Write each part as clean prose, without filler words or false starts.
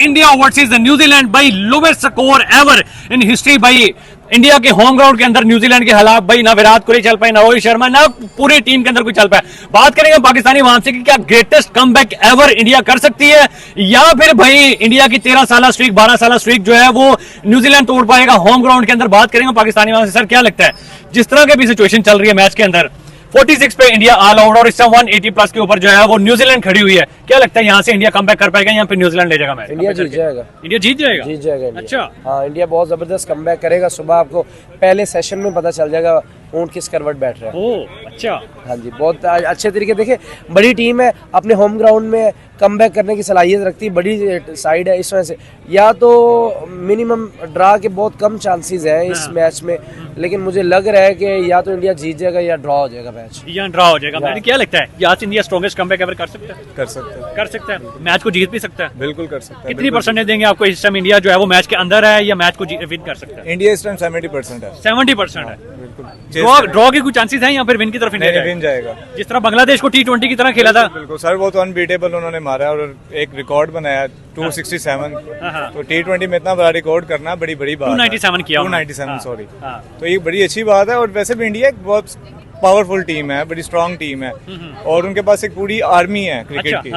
India versus New Zealand भाई lowest score ever in history भाई। India के होम ग्राउंड के अंदर न्यूजीलैंड के हालात भाई, ना विराट कोहली चल पाए, ना रोहित शर्मा, ना पूरी टीम के अंदर कोई चल पाए। बात करेंगे पाकिस्तानी वापसी की, क्या ग्रेटेस्ट कमबैक एवर इंडिया कर सकती है, या फिर भाई इंडिया की 13 साल स्ट्रीक 12 साल स्ट्रीक जो है वो न्यूजीलैंड तोड़ पाएगा होम ग्राउंड के अंदर। बात करेंगे पाकिस्तानी वापसी। सर क्या लगता है जिस तरह के भी सिचुएशन चल रही है मैच के अंदर, 46 पे इंडिया ऑल आउट और इस समय 180 प्लस के ऊपर जो है वो न्यूजीलैंड खड़ी हुई है, क्या लगता है यहाँ से इंडिया कमबैक कर पाएगा या फिर न्यूजीलैंड ले जाएगा मैच? इंडिया जीत जाएगा। इंडिया जीत जाएगा? जीत जाएगा इंडिया। अच्छा, हाँ, इंडिया बहुत जबरदस्त कमबैक करेगा। सुबह आपको पहले सेशन में पता चल जाएगा ऊंट किस करवट बैठ रहा है। ओह अच्छा। हाँ जी, बहुत अच्छे तरीके। देखिए बड़ी टीम है, अपने होम ग्राउंड में कमबैक करने की सलाहियत रखती है, बड़ी साइड है, इस वजह से या तो मिनिमम ड्रा के बहुत कम चांसेस हैं इस मैच में, लेकिन मुझे लग रहा है कि या तो इंडिया जीत जाएगा या ड्रॉ हो जाएगा मैच। या ड्रॉ हो जाएगा। मैंने क्या लगता है कि आज इंडिया स्ट्रॉन्गेस्ट कमबैक एवर कर सकता है? कर सकते हैं, मैच को जीत भी सकता है? बिल्कुल कर सकते हैं। कितनी परसेंटेज देंगे आपको इस टाइम इंडिया जो है वो मैच के अंदर है या मैच को विन कर सकता है? इंडिया इस टाइम 70% है। 70% है। बिल्कुल ड्रॉ के कुछ चांसेस हैं या फिर विन की तरफ नहीं, विन जाएगा। जिस तरह बांग्लादेश को T20 की तरह खेला था। बिल्कुल सर, वो तो अनबीटेबल उन्होंने मारा और एक रिकॉर्ड बनाया 267। तो T20 में इतना बड़ा रिकॉर्ड करना बड़ी बड़ी बात है। 297 किया 297 सॉरी। तो ये बड़ी अच्छी बात है। और वैसे भी इंडिया एक बहुत पावरफुल टीम है, बड़ी स्ट्रांग टीम है और उनके पास एक पूरी आर्मी है क्रिकेट की।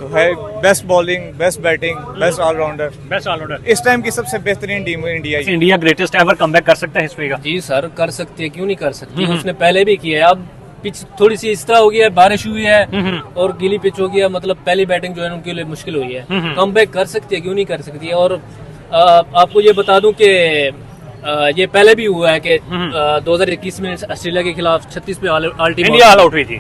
तो है best bowling, best batting, best allrounder. इस टाइम की सबसे बेहतरीन team India. India greatest ever comeback कर सकता है हिस्ट्री का? जी सर, कर सकती है, क्यों नहीं कर सकती। उसने पहले भी किया है। अब पिच थोड़ी सी इस तरह हो गई है, बारिश हुई है और गीली पिच हो गई है, मतलब पहली बैटिंग जो है उनके लिए मुश्किल हुई है। कमबैक कर सकती है, क्यों नहीं कर सकती है। और आपको ये बता दूं कि ये पहले भी हुआ है कि 2021 में ऑस्ट्रेलिया के खिलाफ 36 पे ऑल आउट हुई थी।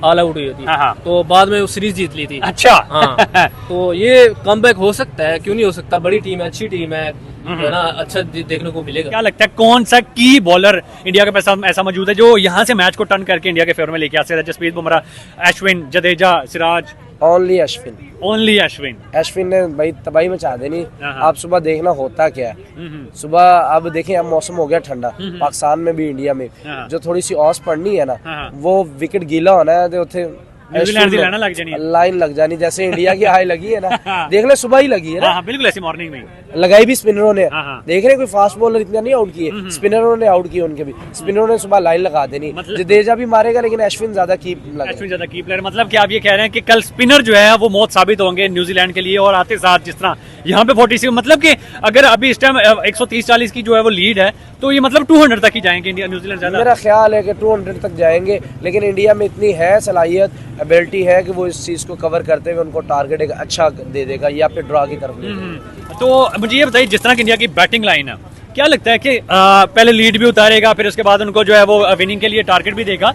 तो बाद में वो सीरीज जीत ली थी। अच्छा। हाँ, तो ये कमबैक हो सकता है, क्यों नहीं हो सकता। बड़ी टीम है, अच्छी टीम है ना, अच्छा देखने को मिलेगा। क्या लगता है कौन सा की बॉलर इंडिया के पास ऐसा मौजूद है जो यहाँ से मैच को टर्न करके इंडिया के फेवर में लेके आ सकता है? जसप्रीत बुमराह, अश्विन, जडेजा, सिराज? ओनली अश्विन। ओनली अश्विन। अश्विन ने भाई तबाही मचा देनी। आप सुबह देखना होता क्या है। सुबह अब देखें, अब मौसम हो गया ठंडा पाकिस्तान में भी इंडिया में, जो थोड़ी सी औस पड़नी है ना, वो विकेट गीला होना है तो उथे न्यूजीलैंड की लाइन लग जानी है। लाइन लग जानी, जैसे इंडिया की हाई लगी है ना। देख ले सुबह ही लगी है ना। हाँ, बिल्कुल ऐसी मॉर्निंग में लगाई भी स्पिनरों ने। देख रहे कोई फास्ट बॉलर इतना नहीं आउट किए, स्पिनरों ने आउट किए उनके भी। स्पिनरों ने सुबह लाइन लगा देनी। जडेजा भी मारेगा लेकिन अश्विन ज्यादा की प्लेयर। मतलब कि आप ये कह रहे हैं कि कल स्पिनर जो है वो मौत साबित होंगे न्यूजीलैंड के लिए। और आते साथ जिस तरह यहाँ पे 46, मतलब कि अगर अभी इस टाइम 130-40 की जो है वो लीड है, तो ये मतलब 200 तक ही जाएंगे इंडिया न्यूजीलैंड ज्यादा। मेरा ख्याल है कि 200 तक जाएंगे, लेकिन इंडिया में इतनी है सलाहियत, एबिलिटी है कि वो इस चीज को कवर करते हुए उनको टारगेट एक अच्छा दे देगा या फिर ड्रॉ की तरफ ले जाएगा। तो मुझे ये बताइए, जिस तरह की इंडिया की बैटिंग लाइन है, क्या लगता है कि पहले लीड भी उतारेगा, फिर उसके बाद उनको जो है वो विनिंग के लिए टारगेट भी देगा?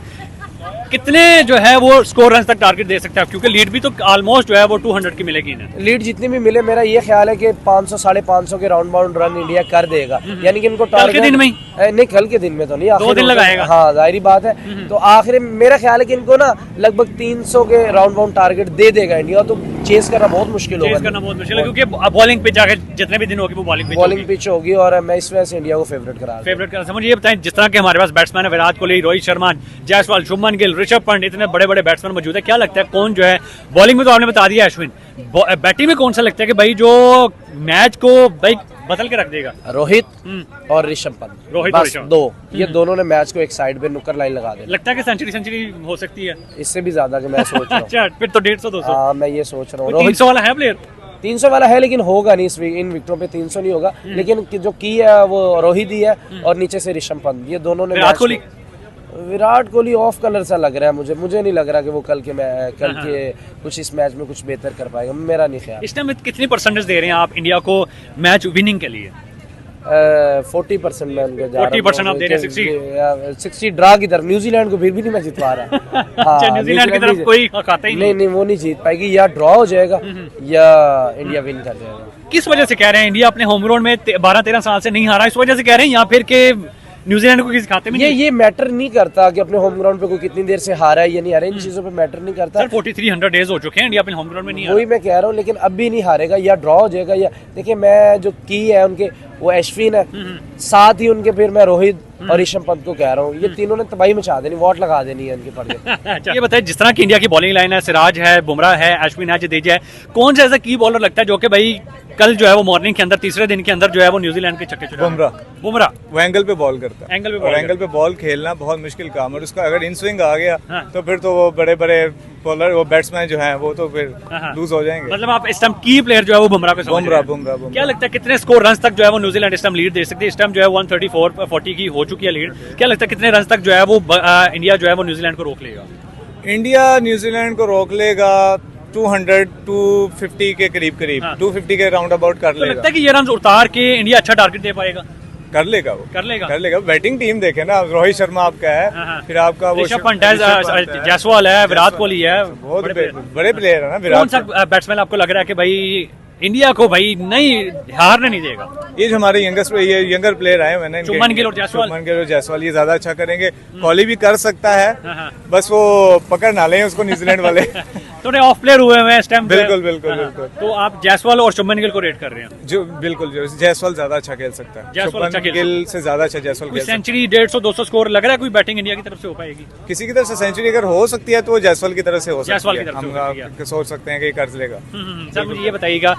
कितने जो है वो स्कोर रन तक टारगेट दे सकते हैं? क्योंकि लीड भी तो ऑलमोस्ट जो है वो 200 की मिलेगी ना। लीड जितनी भी मिले, मेरा ये ख्याल है कि 500 550 के राउंड बाउंड रन इंडिया कर देगा। यानी कि इनको कल के दिन में ही? नहीं, कल के दिन में तो नहीं, 2 दिन लगाएगा। हाँ, जाहिर बात है। तो आखिर मेरा ख्याल है कि इनको ना लगभग 300 के राउंड बाउंड टारगेट दे देगा इंडिया। तो चेस करना बहुत मुश्किल होगा, क्योंकि बॉलिंग पिच आगे जितने भी दिन होगी वो बॉलिंग पिच होगी। और मैं इस वजह से इंडिया को फेवरेट करा। समझ ये बताएं, जिस तरह के हमारे पास बैट्समैन है, विराट कोहली, रोहित शर्मा, जायसवाल, शुभमन गिल, ऋषभ पंत, इतने बड़े बड़े बैट्समैन मौजूद है, क्या लगता है कौन जो है बॉलिंग में? तो आपने बता दिया अश्विन। बैटिंग में कौन सा लगता है कि भाई जो मैच को भाई बदल के रख देगा? रोहित और ऋषभ पंत, बस दो, ये दोनों ने मैच को एक साइड पे नुक्कर लाइन लगा दे। लगता है कि सेंचुरी हो सकती है इससे भी ज्यादा कि मैं सोच रहा हूँ। अच्छा, फिर तो 150-200। हाँ, मैं ये सोच रहा हूँ। 300 वाला है प्लेयर? 300 वाला है, लेकिन होगा नहीं इन विकेटों पे 300 नहीं होगा। लेकिन जो की है वो रोहित ही है और नीचे से ऋषभ पंत, ये दोनों ने। विराट कोहली ऑफ कलर सा लग रहा है मुझे नहीं लग रहा कि वो कल के कुछ इस मैच में कुछ बेहतर कर पाएगा, मेरा नहीं ख्याल। इस टाइम कितनी परसेंटेज दे रहे हैं आप इंडिया को मैच विनिंग के लिए? 40% में उनको जा रहा हूं। 40% आप दे रहे हैं? 60 ड्रा की तरफ। न्यूजीलैंड को फिर भी नहीं मैं जितवा रहा। अच्छा, न्यूजीलैंड की तरफ कोई खाता ही नहीं, वो नहीं जीत पाएगी। या ड्रॉ हो जाएगा या इंडिया विन कर जाएगा। किस वजह से कह रहे हैं इंडिया अपने होम ग्राउंड में 12-13 साल से नहीं हारा, इस वजह से कह रहे हैं, या फिर के न्यूजीलैंड को किसी खाते में? ये मैटर नहीं करता कि अपने होम ग्राउंड पे कोई कितनी देर से हारा है या नहीं हारा, इन चीजों पे मैटर नहीं करता। सर 4300 डेज हो चुके हैं इंडिया अपने होम ग्राउंड में नहीं हारा। वही मैं कह रहा हूँ, लेकिन अब भी नहीं हारेगा, या ड्रॉ हो जाएगा। या देखिए, मैं जो की है उनके वो अश्विन है, साथ ही उनके फिर मैं रोहित और ऋषभ पंत को कह रहा हूँ, ये तीनों ने तबाही मचा देनी, वॉट लगा देनी है इनके पर्दे। ये बताइए, जिस तरह की इंडिया की बॉलिंग लाइन है, सिराज है, बुमराह है, अश्विन है, जडेजा है, कौन सा ऐसा की बॉलर लगता है जो कि भाई कल जो है वो मॉर्निंग के अंदर तीसरे दिन के अंदर जो है वो न्यूजीलैंड के छक्के छुड़ा बुमराह वो एंगल पे बॉल करता है, एंगल पे और बॉल एंगल पे बॉल खेलना बहुत मुश्किल काम है, और उसका अगर इन स्विंग आ गया हाँ। तो फिर तो वो बड़े बड़े बॉलर, वो बैट्समैन जो हैं वो तो फिर हाँ। लूज हो जाएंगे। मतलब आप इस टाइम की प्लेयर जो है वो बुमराह को समझ रहे हैं। बुमराह क्या लगता है कितने स्कोर रन तक जो है वो न्यूजीलैंड इस टाइम लीड दे सकती है? इस टाइम जो है 134-40 की हो चुकी है लीड। क्या लगता है कितने रन तक जो है वो इंडिया जो है वो न्यूजीलैंड को रोक लेगा? इंडिया न्यूजीलैंड को रोक लेगा 200-250 के करीब करीब, हाँ। 250 के राउंड अबाउट कर तो लेगा। लगता है कि ये रन उतार के इंडिया अच्छा टारगेट दे पाएगा? कर लेगा वो, कर लेगा। कर लेगा। बैटिंग टीम देखे ना, रोहित शर्मा आपका हाँ, है, हाँ। फिर आपका वो ऋषभ पंत है, जायसवाल है, विराट कोहली है, बहुत बड़े बड़े प्लेयर है ना कौन विराट। सा बैट्समैन आपको लग रहा है कि भाई इंडिया को भाई नहीं हारने नहीं देगा? ये जो हमारे यंगर प्लेयर आए मैंने, शुभमन गिल और जायसवाल। शुभमन गिल और जायसवाल ये ज्यादा अच्छा करेंगे। कोहली भी कर सकता है, हाँ। बस वो पकड़ ना लें उसको न्यूजीलैंड वाले। थोड़े ऑफ प्लेयर हुए हैं इस टाइम पे। बिल्कुल, बिल्कुल, हाँ। बिल्कुल। तो आप जायसवाल और शुभमन गिल को रेट कर रहे हैं? जो बिल्कुल जो जायसवाल ज्यादा अच्छा खेल सकता है, जायसवाल अच्छा शुभमन खेल गिल से ज्यादा अच्छा जायसवाल कोई खेल सकता है। सेंचुरी 150-200 स्कोर लग रहा है कोई बैटिंग इंडिया की तरफ से हो पाएगी? किसी की तरफ से सेंचुरी अगर हो सकती है तो वो जायसवाल की तरफ से हो सकती जायसवाल है। की तरफ से हम हो सकती है। आप सोच सकते हैं कि कर लेगा सर मुझे ये बताइएगा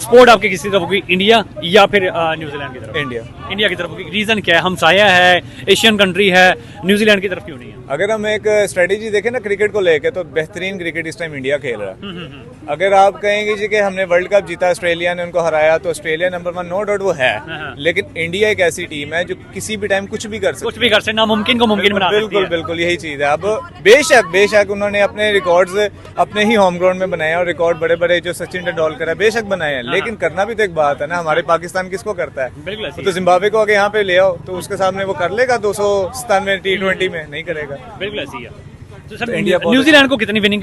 स्पोर्ट आपकी किसी तरफ होगी, इंडिया या फिर न्यूजीलैंड की तरफ? इंडिया। इंडिया की तरफ होगी। रीजन क्या है? हमसाया है, एशियन कंट्री है, न्यूजीलैंड की तरफ क्यों नहीं है? अगर हम एक स्ट्रेटेजी देखें ना क्रिकेट को लेके, तो बेहतरीन क्रिकेट इस टाइम इंडिया खेल रहा है। अगर आप कहेंगे जी कि हमने वर्ल्ड कप जीता, ऑस्ट्रेलिया ने उनको हराया, तो ऑस्ट्रेलिया नंबर 1 नो डाउट वो है, लेकिन इंडिया एक ऐसी टीम है जो किसी भी टाइम कुछ भी कर सकती है। कुछ भी कर सकते, नामुमकिन को मुमकिन बना सकती है। बिल्कुल बिल्कुल यही चीज है। अब बेशक उन्होंने अपने रिकॉर्ड्स अपने ही होम ग्राउंड में बनाए, और रिकॉर्ड बड़े बड़े जो सचिन तेंदुलकर है बेशक बनाए हैं, लेकिन करना भी तो एक बात है ना। हमारे पाकिस्तान किसको करता है? बिल्कुल ऐसी तो जिम्बाब्वे को आगे यहाँ पे ले आओ तो उसके सामने वो कर लेगा 297 T20 में? नहीं करेगा। बिल्कुल ऐसी है। तो सर इंडिया बहुत न्यूजीलैंड को कितनी विनिंग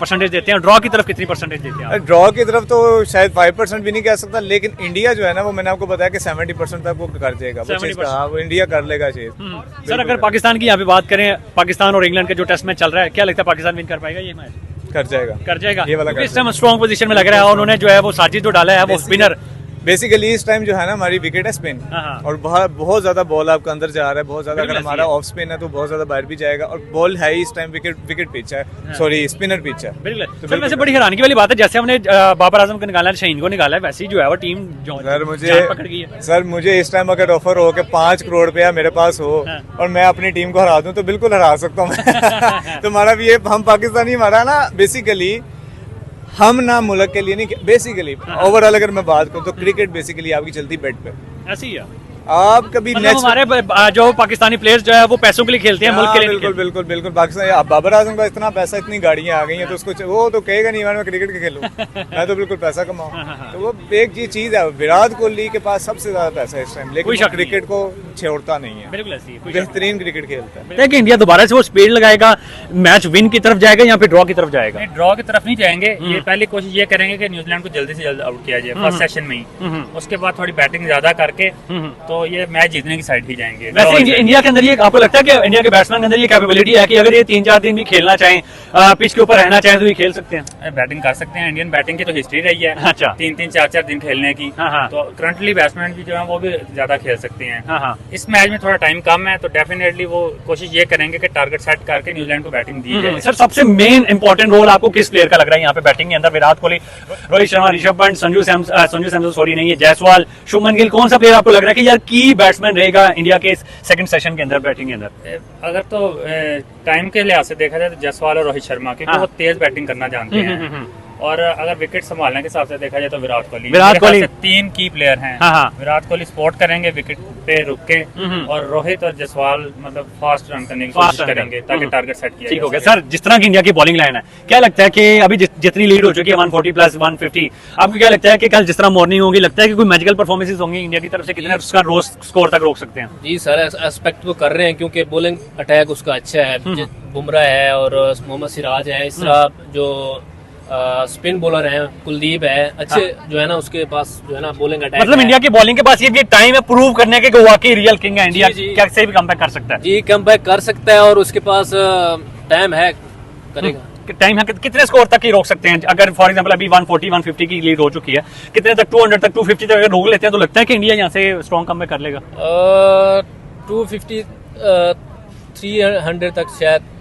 परसेंटेज देते हैं? ड्रॉ की तरफ कितनी परसेंटेज देते हैं? ड्रॉ की तरफ तो शायद 5% भी नहीं कह सकता, लेकिन इंडिया जो है ना वो मैंने आपको बताया कि 70% तक वो कर जाएगा। वो चीज़ का, हाँ, वो इंडिया कर लेगा चीज। सर अगर पाकिस्तान की यहाँ पे बात करें, पाकिस्तान और इंग्लैंड का जो टेस्ट मैच चल रहा है, क्या लगता है पाकिस्तान विन कर पाएगा ये मैच? कर जाएगा, कर जाएगा। ये वाला इस टाइम स्ट्रॉन्ग पोजीशन में लग रहा है। उन्होंने जो है वो साजिद जो डाला है वो स्पिनर। बेसिकली इस टाइम जो है ना हमारी विकेट है स्पिन, हाँ। और बहुत ज्यादा बॉल आपका अंदर जा रहा है, बहुत ज्यादा। अगर बिल्कुल हमारा ऐसी है। ऑफ स्पिन है तो बहुत ज्यादा बाहर भी जाएगा, और बॉल है ही इस टाइम विकेट पिच है, सॉरी स्पिनर पिच है। बिल्कुल। सर वैसे बड़ी हैरानी वाली बात है, जैसे हमने बाबर आजम को निकाला है, शहीन को निकाला है, वैसे ही जो है वो टीम सर मुझे इस टाइम अगर ऑफर हो कि 5 करोड़ रुपया मेरे पास हो और मैं अपनी टीम को हरा दूं तो बिल्कुल हरा सकता हूँ। तो हमारा भी ये, हम पाकिस्तानी हमारा ना बेसिकली हम ना मुल्क के लिए नहीं, बेसिकली ओवरऑल अगर मैं बात करूं तो क्रिकेट बेसिकली आपकी चलती बेट पे। ऐसी है। आप कभी मतलब हमारे जो पाकिस्तानी प्लेयर्स जो है वो पैसों के लिए खेलते हैं, मुल्क के लिए नहीं बिल्कुल खेलते। बिल्कुल बिल्कुल पाकिस्तान, अब बाबर आजम का इतना पैसा, इतनी गाड़ियां आ गई हैं, तो उसको वो तो कहेगा नहीं मैं क्रिकेट के खेलूं, मैं तो बिल्कुल पैसा कमाऊं। तो वो एक ये चीज है, विराट कोहली के पास सबसे ज्यादा पैसा है इस टाइम, कोई लेकिन शक वो नहीं क्रिकेट को छोड़ता नहीं है। बिल्कुल ऐसी है, कोई शक नहीं। बेहतरीन क्रिकेट खेलता है। लगता है कि इंडिया दोबारा से वो स्पीड लगाएगा, मैच विन की तरफ जाएगा या फिर ड्रॉ की तरफ जाएगा? नहीं, ड्रॉ की तरफ नहीं जाएंगे। ये पहली कोशिश ये करेंगे कि न्यूजीलैंड को जल्दी से जल्द आउट किया जाए फर्स्ट सेशन में ही। उसके बाद थोड़ी बैटिंग ज्यादा करके तो ये मैच जीतने की साइड ही जाएंगे। वैसे इंडिया के अंदर ये आपको लगता है कि इंडिया के बैट्समैन के अंदर ये कैपेबिलिटी है कि अगर ये 3-4 दिन भी खेलना चाहें, पिच के ऊपर रहना चाहें तो ये खेल सकते हैं? बैटिंग कर सकते हैं। इंडियन बैटिंग की तो हिस्ट्री रही है अच्छा। 3-3, 4-4 दिन खेलने की। हाँ। तो करंटली बैट्समैन भी जो है वो भी ज्यादा खेल सकते हैं। हाँ। इस मैच में थोड़ा टाइम कम है तो डेफिनेटली वो कोशिश ये करेंगे कि टारगेट सेट करके न्यूजीलैंड को बैटिंग दी जाए। सर सबसे मेन इंपॉर्टेंट रोल आपको किस प्लेयर का लग रहा है यहाँ पे बैटिंग के अंदर? विराट कोहली, रोहित शर्मा, ऋषभ पंत, संजू सैमसन सॉरी नहीं है, जायसवाल, शुभमन गिल, कौन सा प्लेयर आपको लग रहा है कि यार की बैट्समैन रहेगा इंडिया के सेकंड सेशन के अंदर बैटिंग के अंदर? अगर तो टाइम के लिहाज से देखा जाए तो जायसवाल और रोहित शर्मा क्योंकि हाँ। वो तेज बैटिंग करना जानते हैं। और अगर विकेट संभालने के हिसाब से देखा जाए तो विराट कोहली कोहली 3 की प्लेयर हैं। हाँ। विराट कोहली स्पोर्ट करेंगे विकेट पे रुक के, और रोहित और जायसवाल मतलब फास्ट रन करने की कोशिश करेंगे ताकि टारगेट सेट किया ठीक हो जा गया। सर जिस तरह की इंडिया की बॉलिंग लाइन है, क्या लगता है कि अभी जितनी लीड हो चुकी है 140 प्लस 150, आपको क्या लगता है कि कल जिस तरह मॉर्निंग होगी, लगता है कि कोई मैजिकल परफॉर्मेंसेस होंगी इंडिया की तरफ से? कितने उसका स्कोर तक रोक सकते हैं? जी सारे एस्पेक्ट वो कर रहे हैं क्योंकि बॉलिंग अटैक उसका अच्छा है। बुमराह है और मोहम्मद सिराज है, इस तरह जो स्पिन बॉलर हैं, कुलदीप है, अच्छे जो है ना उसके पास जो है ना बॉलिंग अटैक। मतलब इंडिया की बॉलिंग के पास ये टाइम है प्रूव करने के कि वाकई रियल किंग है इंडिया, जी। कैसे भी कमबैक कर सकता है। जी कमबैक कर सकता है और उसके पास टाइम है, करेगा। टाइम है कितने स्कोर तक ही रोक सकते हैं? अगर फॉर एग्जांपल अभी 140 150 की लीड हो चुकी है, कितने तक 200 तक 250 तक अगर रोक लेते हैं तो लगता है कि इंडिया यहाँ से स्ट्रॉन्ग कमबैक कर लेगा? 250 300 तक शायद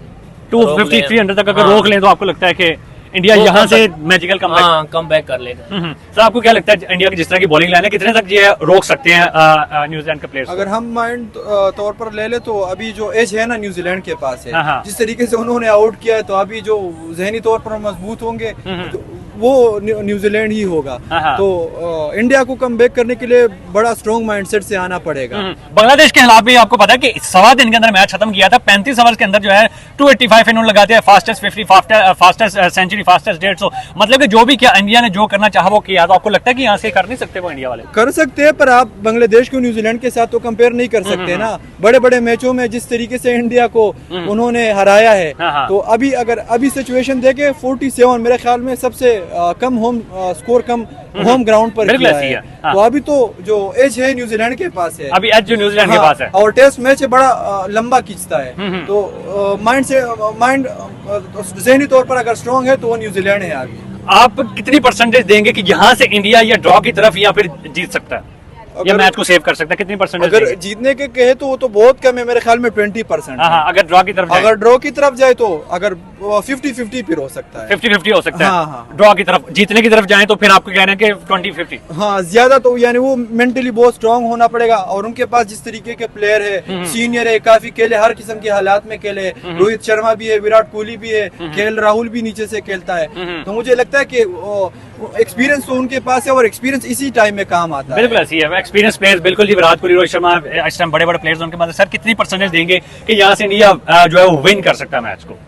250 300 तक अगर रोक लें तो आपको लगता है कि इंडिया यहाँ से मैजिकल कम हाँ कम बैक कर लेगा। सर आपको क्या लगता है इंडिया की जिस तरह की बॉलिंग लाइन है कितने तक ये रोक सकते हैं न्यूजीलैंड के प्लेयर्स? अगर हम माइंड तौर पर ले ले तो अभी जो एज है ना न्यूजीलैंड के पास हाँ, हाँ। है, जिस तरीके से उन्होंने आउट किया है, तो अभी जो जहनी तौर पर मजबूत होंगे तो वो न्यूजीलैंड ही होगा। हाँ। तो इंडिया को कम बैक करने के लिए बड़ा स्ट्रॉन्ग माइंडसेट से आना पड़ेगा। बांग्लादेश के खिलाफ भी आपको पता है कि 1.25 दिन के अंदर मैच खत्म किया था, 35 ओवर के अंदर जो है 285 इन्होंने लगाते हैं, फास्टेस्ट 50, फास्टेस्ट सेंचुरी, फास्टेस्ट 150। मतलब कि जो भी किया इंडिया ने जो करना चाहा वो किया। तो आपको लगता है कि यहाँ से कर नहीं सकते वो इंडिया वाले? कर सकते हैं, पर आप बांग्लादेश को न्यूजीलैंड के साथ तो कंपेयर नहीं कर सकते ना। बड़े बड़े मैचों में जिस तरीके से इंडिया को उन्होंने हराया है, तो अभी अगर अभी सिचुएशन देखे 47 मेरे ख्याल में सबसे come home score come home ground पर बिल्कुल किया ऐसी है। है। तो अभी तो जो एज है न्यूजीलैंड के पास है, अभी एज जो न्यूजीलैंड के पास है, और टेस्ट मैच है बड़ा लंबा खींचता है। तो माइंड ज़हनी तौर पर अगर स्ट्रॉन्ग है तो वो न्यूजीलैंड है आगे। आप कितनी परसेंटेज देंगे कि यहाँ से इंडिया या ड्रॉ की तरफ या फिर जीत सकता है या मैच को सेव कर सकता है? कितनी परसेंटेज? अगर जीतने के कहे तो वो तो बहुत कम है, मेरे ख्याल में 20%। हाँ, अगर ड्रॉ की तरफ अगर ड्रॉ की तरफ जाए तो अगर 50-50 फिर हो सकता है, 50-50 हो सकता है। हाँ। ड्रॉ की तरफ, जीतने की तरफ जाए तो फिर आपको कह रहे हैं कि 20-50। हाँ ज्यादा तो यानी वो मेंटली बहुत स्ट्रांग होना पड़ेगा, और उनके पास जिस तरीके के प्लेयर है, सीनियर है, काफी खेले, हर किस्म के हालात में खेले, रोहित शर्मा भी है, विराट कोहली भी है, केएल राहुल भी नीचे से खेलता है। तो मुझे लगता है कि एक्सपीरियंस तो उनके पास है, और एक्सपीरियंस इसी टाइम में काम आता है। बिल्कुल ऐसी है, एक्सपीरियंस प्लेयर्स बिल्कुल जी, विराट कोहली, रोहित शर्मा, इस टाइम बड़े बड़े प्लेयर्स उनके पास। सर कितनी परसेंटेज देंगे कि यहाँ से इंडिया जो है वो विन कर सकता है मैच को?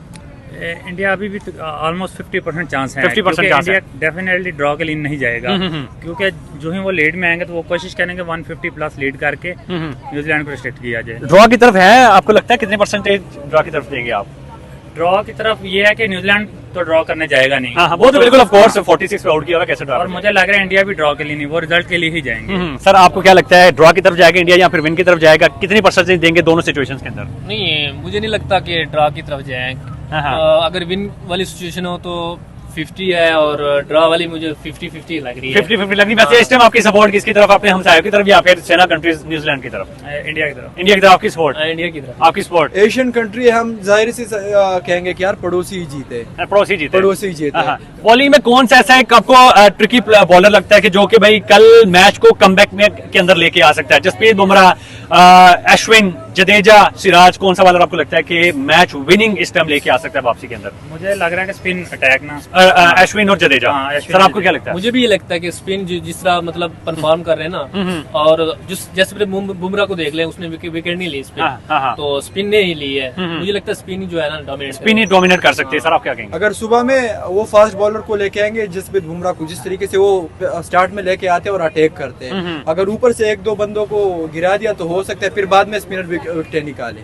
इंडिया अभी भी ऑलमोस्ट 50% चांस है। 50% चांस है। इंडिया डेफिनेटली ड्रॉ के लिए नहीं जाएगा, क्योंकि जो ही वो लीड में आएंगे तो वो कोशिश करेंगे 150 प्लस लीड करके न्यूजीलैंड को रिस्ट्रिक्ट किया जाए। ड्रॉ की तरफ है, आपको लगता है कितने परसेंटेज ड्रॉ की तरफ देंगे आप? ड्रॉ की तरफ ये है कि न्यूजीलैंड तो ड्रॉ करने जाएगा नहीं। हाँ, वो तो बिल्कुल ऑफ कोर्स 46 पे आउट किया हुआ, कैसे ड्रॉ? और मुझे लग रहा है इंडिया भी ड्रॉ के लिए नहीं, वो रिजल्ट के लिए ही जाएंगे। सर आपको क्या लगता है ड्रॉ की तरफ जाएगा इंडिया या फिर विन की तरफ जाएगा? कितनी परसेंटेज देंगे दोनों सिचुएशंस के अंदर? नहीं मुझे नहीं लगता कि ड्रा की तरफ जाए। हाँ। अगर विन वाली सिचुएशन हो तो 50 है, और ड्रा वाली मुझे 50-50 लग रही है। 50-50 लग रही है। वैसे इस टाइम आपकी सपोर्ट किसकी तरफ? अपने हमसायों की तरफ या फिर सेना कंट्रीज न्यूजीलैंड की तरफ? इंडिया की तरफ। इंडिया की तरफ आपकी सपोर्ट? इंडिया की तरफ। आपकी सपोर्ट? एशियन कंट्री हम जाहिर से कहेंगे कि यार पड़ोसी ही जीते, पड़ोसी जीते। पड़ोसी जीते। बॉलिंग में कौन सा ऐसा है आपको ट्रिकी बॉलर लगता है कि जो कि भाई कल मैच को कमबैक में के अंदर लेके आ सकता है? जसप्रीत बुमराह, अश्विन, जडेजा, सिराज, कौन सा बॉलर आपको लगता है कि मैच विनिंग इस टाइम लेके आ सकता है वापसी के अंदर? मुझे लग रहा है कि स्पिन अटैक ना, अश्विन और जडेजा। हाँ, अश्विन सर आपको और क्या लगता है? मुझे भी ये लगता है कि स्पिन जिस तरह मतलब परफॉर्म कर रहे हैं ना, और जैसे बुमराह को देख लें, उसने विकेट नहीं ली स्पिन, हाँ। तो स्पिन ने ही ली है। मुझे लगता है स्पिन जो है ना डोमिनेट, स्पिन ही डोमिनेट कर सकते हैं। सर आप क्या कहेंगे? अगर सुबह में वो फास्ट बॉलर को लेके आएंगे जसप्रीत बुमराह को, जिस तरीके से वो स्टार्ट में लेके आते हैं और अटैक करते हैं, अगर ऊपर से 1-2 बंदों को गिरा दिया तो हो सकता है फिर बाद में स्पिनर विकेट निकाले।